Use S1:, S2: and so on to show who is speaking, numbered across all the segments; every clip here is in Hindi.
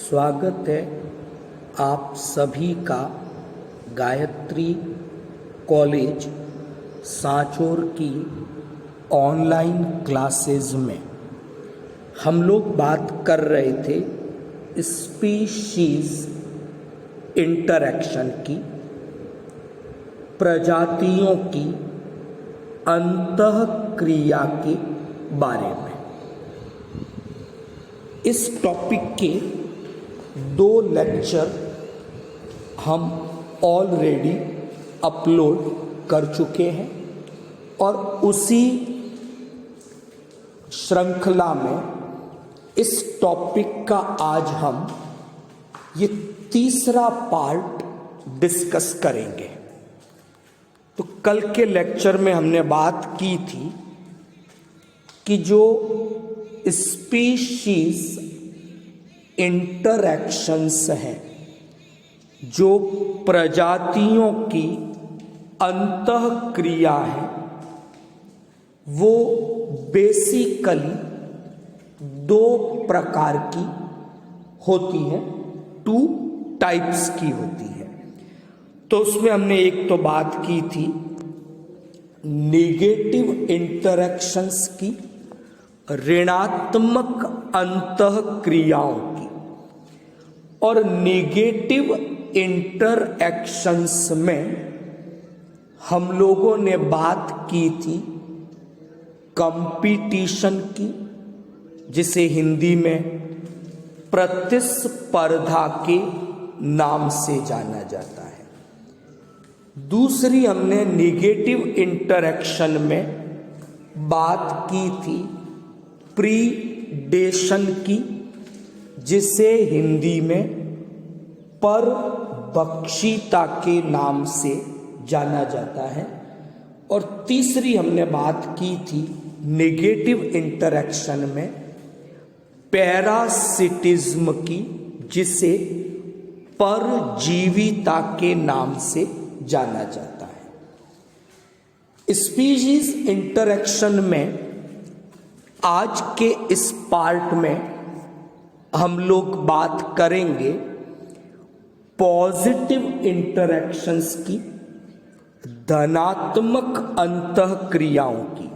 S1: स्वागत है आप सभी का गायत्री कॉलेज सांचौर की ऑनलाइन क्लासेस में। हम लोग बात कर रहे थे स्पीशीज इंटरैक्शन की, प्रजातियों की अंतःक्रिया के बारे में। इस टॉपिक के 2 लेक्चर हम ऑलरेडी अपलोड कर चुके हैं और उसी श्रृंखला में इस टॉपिक का आज हम ये तीसरा पार्ट डिस्कस करेंगे। तो कल के लेक्चर में हमने बात की थी कि जो स्पीशीज इंटरैक्शंस हैं, जो प्रजातियों की अंतःक्रिया है, वो बेसिकली 2 प्रकार की होती है, 2 टाइप्स की होती है। तो उसमें हमने एक तो बात की थी नेगेटिव इंटरैक्शंस की, ऋणात्मक अंतःक्रियाओं की, और नेगेटिव इंटरैक्शंस में हम लोगों ने बात की थी कंपटीशन की, जिसे हिंदी में प्रतिस्पर्धा के नाम से जाना जाता है। दूसरी हमने नेगेटिव इंटरैक्शन में बात की थी प्रीडेशन की, जिसे हिंदी में परभक्षिता के नाम से जाना जाता है। और तीसरी हमने बात की थी नेगेटिव इंटरैक्शन में पैरासिटिज्म की, जिसे परजीविता के नाम से जाना जाता है। स्पीशीज इंटरैक्शन में आज के इस पार्ट में हम लोग बात करेंगे पॉजिटिव इंटरैक्शंस की, धनात्मक अंतःक्रियाओं की।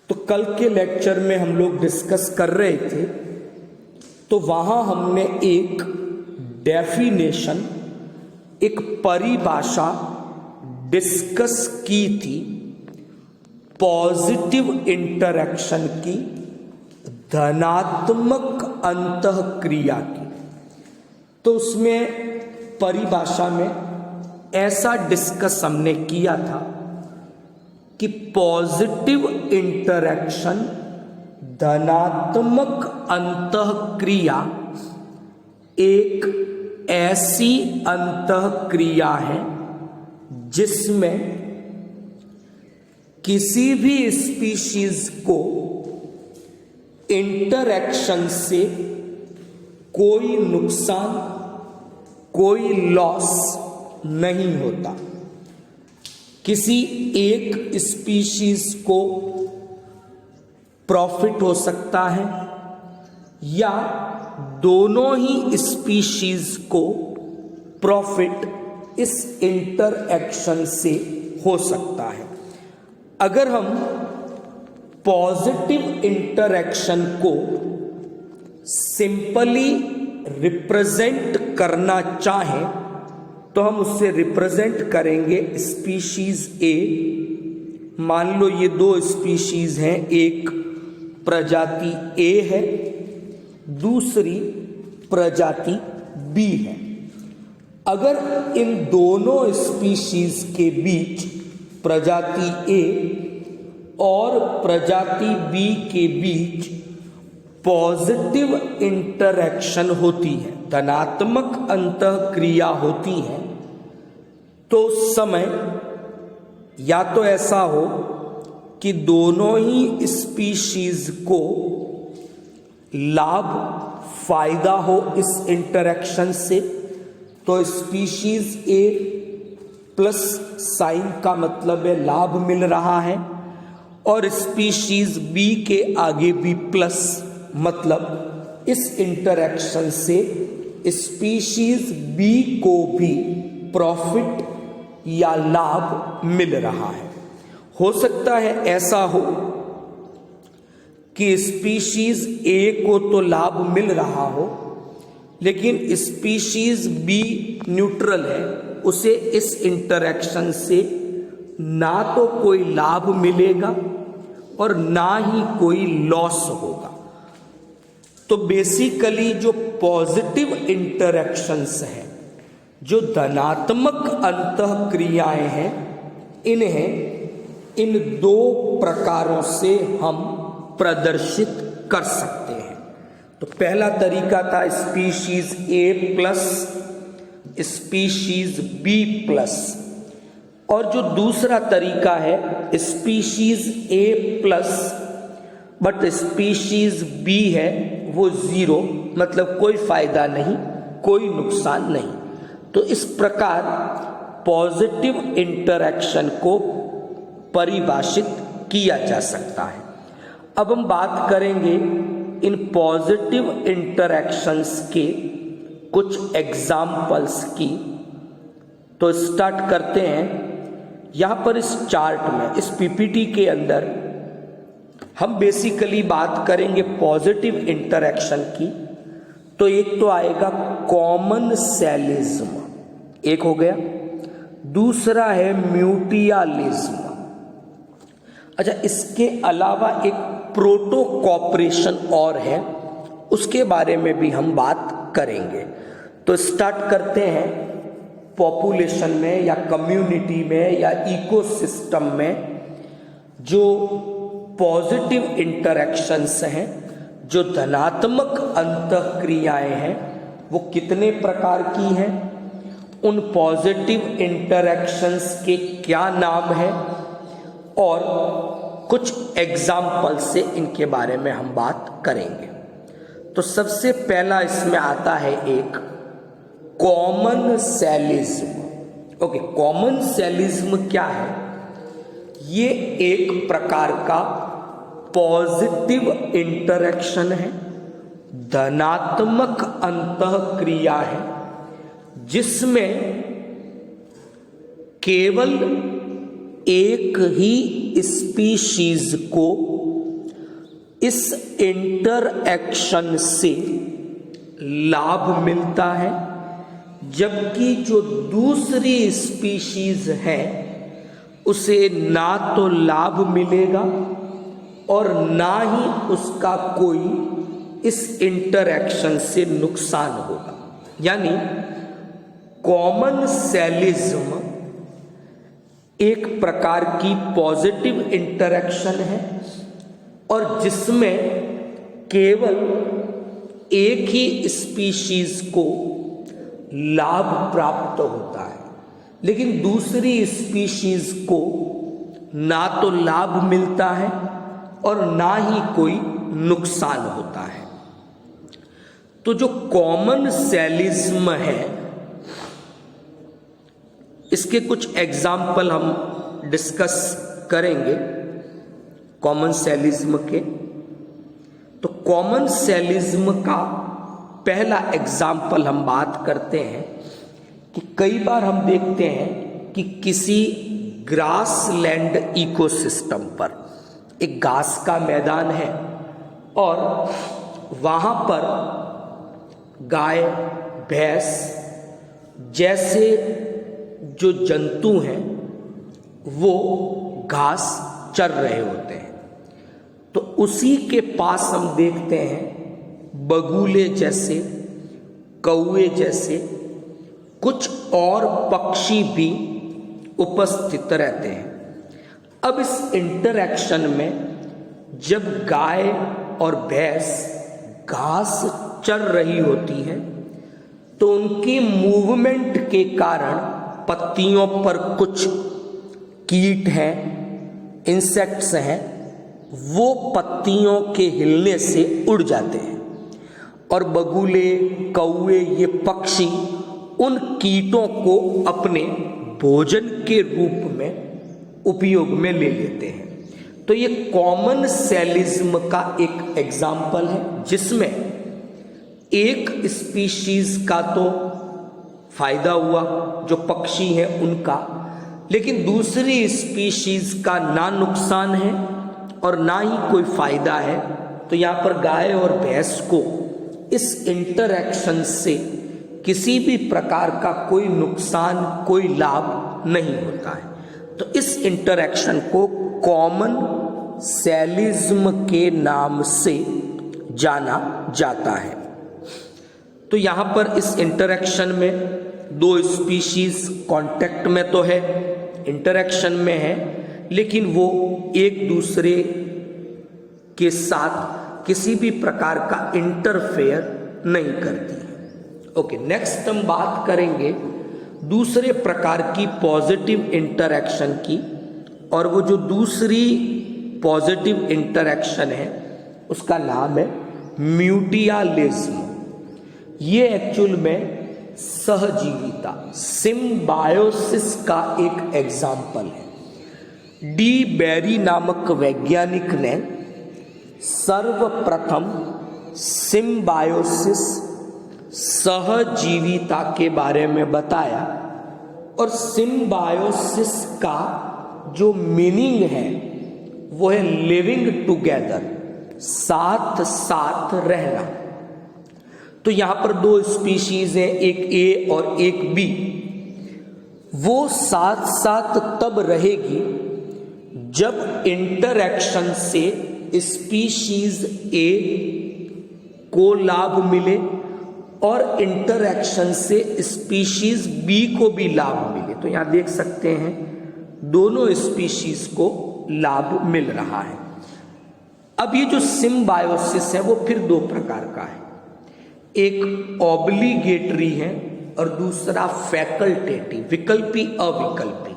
S1: तो कल के लेक्चर में हम लोग डिस्कस कर रहे थे, तो वहां हमने एक डेफिनेशन, एक परिभाषा डिस्कस की थी पॉजिटिव इंटरैक्शन की, धनात्मक अंतःक्रिया की। तो उसमें परिभाषा में ऐसा डिस्कस हमने किया था कि पॉजिटिव इंटरैक्शन, धनात्मक अंतःक्रिया एक ऐसी अंतःक्रिया है जिसमें किसी भी स्पीशीज को इंटरैक्शन से कोई नुकसान, कोई लॉस नहीं होता। किसी एक स्पीशीज को प्रॉफिट हो सकता है या दोनों ही स्पीशीज को प्रॉफिट इस इंटरैक्शन से हो सकता है। अगर हम पॉजिटिव इंटरैक्शन को सिंपली रिप्रेजेंट करना चाहें तो हम उससे रिप्रेजेंट करेंगे स्पीशीज ए। मान लो ये 2 स्पीशीज हैं, एक प्रजाति ए है, दूसरी प्रजाति बी है। अगर इन दोनों स्पीशीज के बीच प्रजाति ए और प्रजाति बी के बीच पॉजिटिव इंटरैक्शन होती है, धनात्मक अंतःक्रिया होती है, तो उस समय या तो ऐसा हो कि दोनों ही स्पीशीज को लाभ, फायदा हो इस इंटरैक्शन से। तो स्पीशीज ए प्लस साइन का मतलब है लाभ मिल रहा है, और स्पीशीज बी के आगे भी प्लस मतलब इस इंटरैक्शन से स्पीशीज बी को भी प्रॉफिट या लाभ मिल रहा है। हो सकता है ऐसा हो कि स्पीशीज ए को तो लाभ मिल रहा हो, लेकिन स्पीशीज बी न्यूट्रल है, उसे इस इंटरैक्शन से ना तो कोई लाभ मिलेगा और ना ही कोई लॉस होगा। तो बेसिकली जो पॉजिटिव इंटरैक्शंस हैं, जो धनात्मक अंतः क्रियाएं हैं, इन्हें इन दो प्रकारों से हम प्रदर्शित कर सकते हैं। तो पहला तरीका था species A plus species B plus, और जो दूसरा तरीका है species A plus but species B है वो जीरो, मतलब कोई फायदा नहीं, कोई नुकसान नहीं। तो इस प्रकार पॉजिटिव इंटरैक्शन को परिभाषित किया जा सकता है। अब हम बात करेंगे इन पॉजिटिव इंटरैक्शंस के कुछ एग्जाम्पल्स की। तो स्टार्ट करते हैं। यहां पर इस चार्ट में, इस पीपीटी के अंदर हम बेसिकली बात करेंगे पॉजिटिव इंटरैक्शन की। तो एक तो आएगा कॉमन सेलिज्म, एक हो गया। दूसरा है म्यूटियालिज्म। अच्छा, इसके अलावा एक प्रोटोकॉपरेशन और है, उसके बारे में भी हम बात करेंगे। तो स्टार्ट करते हैं। पॉपुलेशन में या कम्युनिटी में या इकोसिस्टम में जो पॉजिटिव इंटरैक्शंस हैं, जो धनात्मक अंतःक्रियाएं हैं, वो कितने प्रकार की हैं, उन पॉजिटिव इंटरैक्शंस के क्या नाम हैं, और कुछ एग्जाम्पल से इनके बारे में हम बात करेंगे। तो सबसे पहला इसमें आता है एक कॉमन सेलिज्म। ओके, कॉमन सेलिज्म क्या है? ये एक प्रकार का पॉजिटिव इंटरैक्शन है, धनात्मक अंतःक्रिया है, जिसमें केवल एक ही स्पीशीज को इस इंटरएक्शन से लाभ मिलता है, जबकि जो दूसरी स्पीशीज है उसे ना तो लाभ मिलेगा और ना ही उसका कोई इस इंटरएक्शन से नुकसान होगा। यानी कॉमन सेलिज्म एक प्रकार की पॉजिटिव इंटरैक्शन है और जिसमें केवल एक ही स्पीशीज को लाभ प्राप्त होता है, लेकिन दूसरी स्पीशीज को ना तो लाभ मिलता है और ना ही कोई नुकसान होता है। तो जो कॉमन सेलिज्म है, इसके कुछ एग्जाम्पल हम डिस्कस करेंगे कॉमन सेलिज्म के। तो कॉमन सेलिज्म का पहला एग्जाम्पल हम बात करते हैं कि कई बार हम देखते हैं कि किसी ग्रासलैंड इकोसिस्टम पर एक घास का मैदान है और वहाँ पर गाय, भैंस जैसे जो जंतु हैं वो घास चर रहे होते हैं। तो उसी के पास हम देखते हैं बगुले जैसे, कौवे जैसे कुछ और पक्षी भी उपस्थित रहते हैं। अब इस इंटरैक्शन में जब गाय और भैंस घास चर रही होती हैं तो उनकी मूवमेंट के कारण पत्तियों पर कुछ कीट हैं, इंसेक्ट्स हैं, वो पत्तियों के हिलने से उड़ जाते हैं और बगुले, कौवे, ये पक्षी उन कीटों को अपने भोजन के रूप में उपयोग में ले लेते हैं। तो ये कॉमन सेलिज्म का एक एग्जाम्पल है जिसमें एक स्पीशीज का तो फायदा हुआ जो पक्षी हैं उनका, लेकिन दूसरी स्पीशीज का ना नुकसान है और ना ही कोई फायदा है। तो यहाँ पर गाय और भैंस को इस इंटरैक्शन से किसी भी प्रकार का कोई नुकसान, कोई लाभ नहीं होता है। तो इस इंटरैक्शन को कॉमन सेलिज्म के नाम से जाना जाता है। तो यहाँ पर इस इंटरैक्शन में दो स्पीशीज कांटेक्ट में तो है, इंटरैक्शन में है, लेकिन वो एक दूसरे के साथ किसी भी प्रकार का इंटरफेयर नहीं करती है। ओके, नेक्स्ट हम बात करेंगे दूसरे प्रकार की पॉजिटिव इंटरैक्शन की, और वो जो दूसरी पॉजिटिव इंटरैक्शन है उसका नाम है म्यूटियालिज्म। ये एक्चुअल में सहजीविता, सिम्बायोसिस का एक एग्जाम्पल है। डी बेरी नामक वैज्ञानिक ने सर्वप्रथम सिम्बायोसिस, सहजीविता के बारे में बताया, और सिम्बायोसिस का जो मीनिंग है वो है लिविंग टुगेदर, साथ साथ रहना। तो यहां पर दो स्पीशीज हैं, एक ए और एक बी। वो साथ साथ तब रहेगी जब इंटरैक्शन से स्पीशीज ए को लाभ मिले और इंटरैक्शन से स्पीशीज बी को भी लाभ मिले। तो यहां देख सकते हैं दोनों स्पीशीज को लाभ मिल रहा है। अब ये जो सिम्बायोसिस है वो फिर दो प्रकार का है, एक ऑब्लिगेटरी है और दूसरा फैकल्टेटिव, विकल्पी अविकल्पी।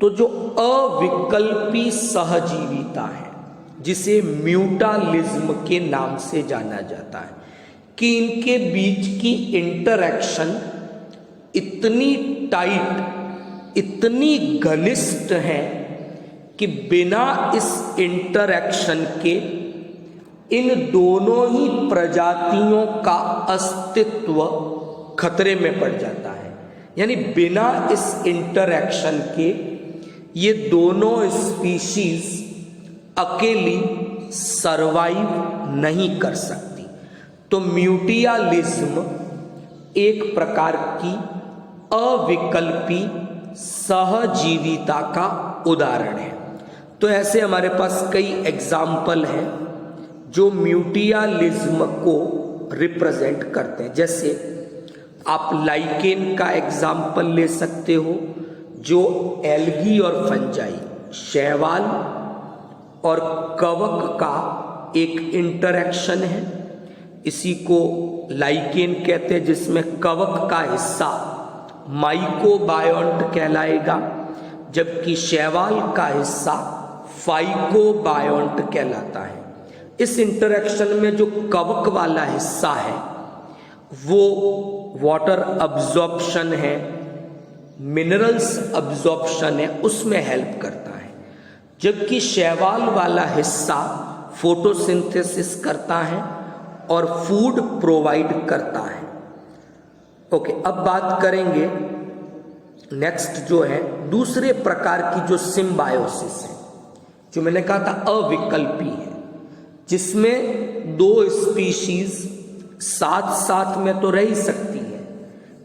S1: तो जो अविकल्पी सहजीविता है जिसे म्यूटालिज्म के नाम से जाना जाता है कि इनके बीच की इंटरैक्शन इतनी टाइट, इतनी घनिष्ठ है कि बिना इस इंटरैक्शन के इन दोनों ही प्रजातियों का अस्तित्व खतरे में पड़ जाता है। यानी बिना इस इंटरैक्शन के ये दोनों स्पीशीज अकेली सरवाइव नहीं कर सकती। तो म्यूटियालिज्म एक प्रकार की अविकल्पी सहजीविता का उदाहरण है। तो ऐसे हमारे पास कई एग्जाम्पल हैं जो म्यूटियालिज्म को रिप्रेजेंट करते हैं। जैसे आप लाइकेन का एग्जाम्पल ले सकते हो, जो एल्गी और फंजाई, शैवाल और कवक का एक इंटरैक्शन है। इसी को लाइकेन कहते हैं, जिसमें कवक का हिस्सा माइकोबायोन्ट कहलाएगा, जबकि शैवाल का हिस्सा फाइकोबायोन्ट कहलाता है। इस इंटरैक्शन में जो कवक वाला हिस्सा है वो वाटर अब्जॉर्प्शन है, मिनरल्स अब्जॉर्प्शन है, उसमें हेल्प करता है, जबकि शैवाल वाला हिस्सा फोटोसिंथेसिस करता है और फूड प्रोवाइड करता है। ओके, अब बात करेंगे नेक्स्ट जो है दूसरे प्रकार की जो सिम्बायोसिस है, जो मैंने कहा था अविकल्पी है, जिसमें दो स्पीशीज साथ साथ में तो रह ही सकती है,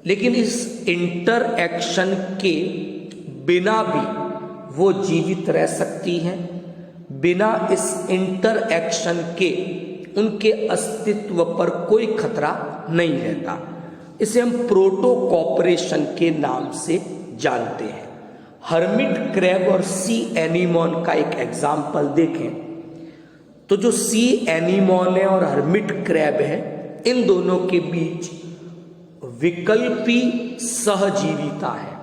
S1: लेकिन इस इंटरएक्शन के बिना भी वो जीवित रह सकती हैं। बिना इस इंटरएक्शन के उनके अस्तित्व पर कोई खतरा नहीं रहता। इसे हम प्रोटो कॉपरेशन के नाम से जानते हैं। हर्मिट क्रैब और सी एनीमोन का एक एग्जाम्पल देखें तो जो सी एनीमोन है और हर्मिट क्रैब है, इन दोनों के बीच विकल्पी सहजीविता है,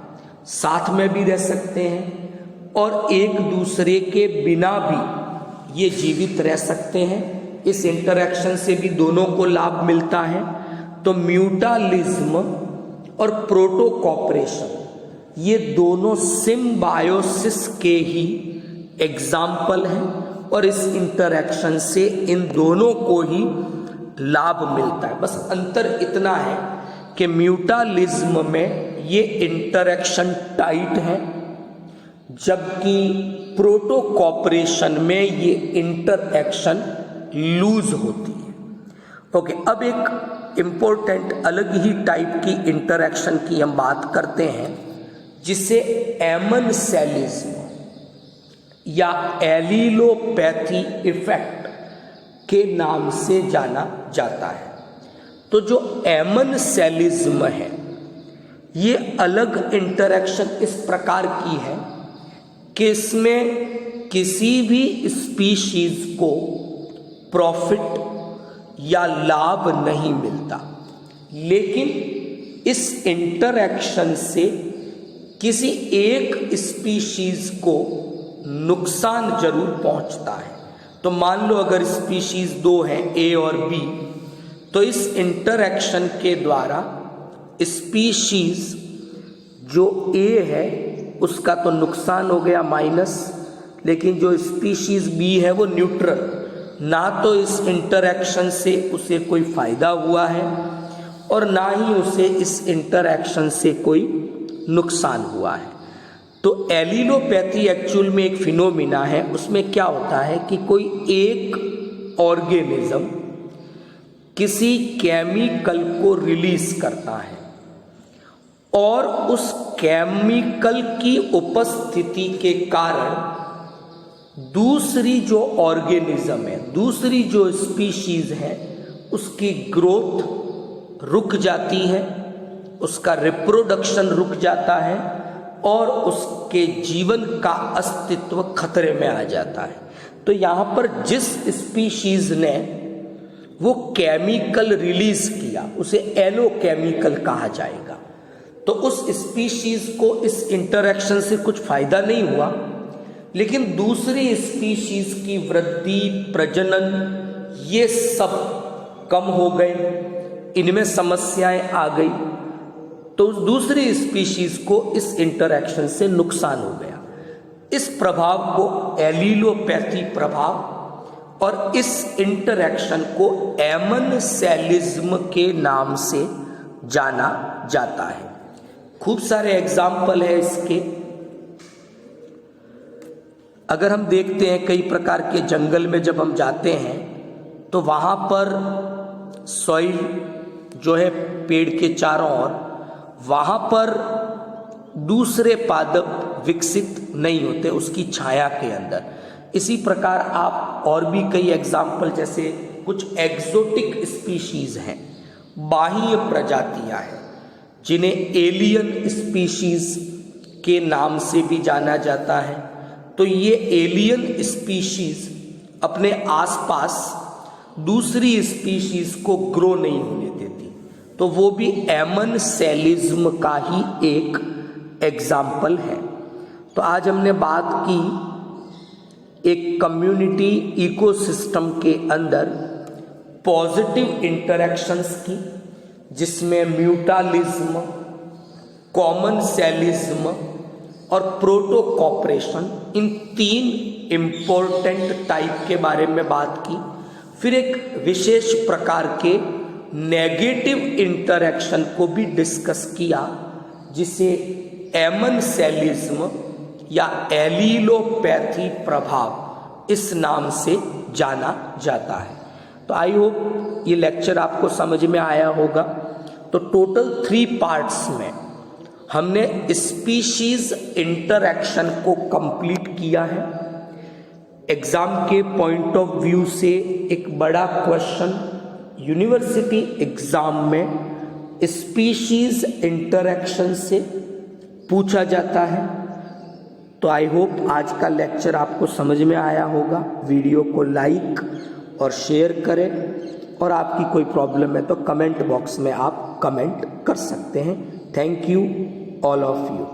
S1: साथ में भी रह सकते हैं और एक दूसरे के बिना भी ये जीवित रह सकते हैं। इस इंटरैक्शन से भी दोनों को लाभ मिलता है। तो म्यूटालिज्म और प्रोटो कॉपरेशन ये दोनों सिम्बायोसिस के ही एग्जाम्पल हैं और इस इंटरैक्शन से इन दोनों को ही लाभ मिलता है। बस अंतर इतना है कि म्यूटालिज्म में ये इंटरेक्शन टाइट है, जबकि प्रोटोकॉपरेशन में ये इंटरएक्शन लूज होती है। ओके, अब एक इम्पोर्टेंट अलग ही टाइप की इंटरएक्शन की हम बात करते हैं, जिसे एमनसेलिज्म या एलिलोपैथी इफेक्ट के नाम से जाना जाता है। तो जो एमनसेलिज्म है, ये अलग इंटरैक्शन इस प्रकार की है कि इसमें किसी भी स्पीशीज को प्रॉफिट या लाभ नहीं मिलता, लेकिन इस इंटरैक्शन से किसी एक स्पीशीज को नुकसान जरूर पहुंचता है। तो मान लो अगर स्पीशीज दो हैं, ए और बी, तो इस इंटरैक्शन के द्वारा स्पीशीज जो ए है उसका तो नुकसान हो गया माइनस, लेकिन जो स्पीशीज बी है वो न्यूट्रल, ना तो इस इंटरैक्शन से उसे कोई फायदा हुआ है और ना ही उसे इस इंटरैक्शन से कोई नुकसान हुआ है। तो एलिलोपैथी एक्चुअल में एक फिनोमिना है। उसमें क्या होता है कि कोई एक ऑर्गेनिज्म किसी केमिकल को रिलीज करता है और उस केमिकल की उपस्थिति के कारण दूसरी जो ऑर्गेनिज्म है, दूसरी जो स्पीशीज है, उसकी ग्रोथ रुक जाती है, उसका रिप्रोडक्शन रुक जाता है और उसके जीवन का अस्तित्व खतरे में आ जाता है। तो यहाँ पर जिस स्पीशीज ने वो केमिकल रिलीज किया उसे एलोकेमिकल कहा जाएगा। तो उस स्पीशीज को इस इंटरैक्शन से कुछ फायदा नहीं हुआ, लेकिन दूसरी स्पीशीज की वृद्धि, प्रजनन, ये सब कम हो गए, इनमें समस्याएं आ गई, तो दूसरी स्पीशीज को इस इंटरैक्शन से नुकसान हो गया। इस प्रभाव को एलिलोपैथी प्रभाव और इस इंटरैक्शन को एमनसेलिज्म के नाम से जाना जाता है। खूब सारे एग्जाम्पल है इसके। अगर हम देखते हैं कई प्रकार के जंगल में जब हम जाते हैं तो वहाँ पर सॉइल जो है पेड़ के चारों ओर, वहाँ पर दूसरे पादप विकसित नहीं होते उसकी छाया के अंदर। इसी प्रकार आप और भी कई एग्जाम्पल, जैसे कुछ एक्सोटिक स्पीशीज हैं, बाह्य प्रजातियां हैं, जिन्हें एलियन स्पीशीज के नाम से भी जाना जाता है। तो ये एलियन स्पीशीज अपने आसपास दूसरी स्पीशीज को ग्रो नहीं होने देती, तो वो भी एमनसेलिज्म का ही एक एग्जाम्पल है। तो आज हमने बात की एक कम्युनिटी इकोसिस्टम के अंदर पॉजिटिव इंटरैक्शंस की, जिसमें म्यूटालिज्म, कॉमनसेलिज्म और प्रोटोकॉपरेशन, इन तीन इम्पोर्टेंट टाइप के बारे में बात की। फिर एक विशेष प्रकार के नेगेटिव इंटरैक्शन को भी डिस्कस किया, जिसे एमनसेलिज्म या एलिलोपैथी प्रभाव इस नाम से जाना जाता है। तो आई होप ये लेक्चर आपको समझ में आया होगा। तो टोटल 3 पार्ट्स में हमने स्पीशीज इंटरैक्शन को कंप्लीट किया है। एग्जाम के पॉइंट ऑफ व्यू से एक बड़ा क्वेश्चन यूनिवर्सिटी एग्जाम में स्पीशीज इंटरैक्शन से पूछा जाता है। तो आई होप आज का लेक्चर आपको समझ में आया होगा। वीडियो को लाइक और शेयर करें, और आपकी कोई प्रॉब्लम है तो कमेंट बॉक्स में आप कमेंट कर सकते हैं। Thank you all of you.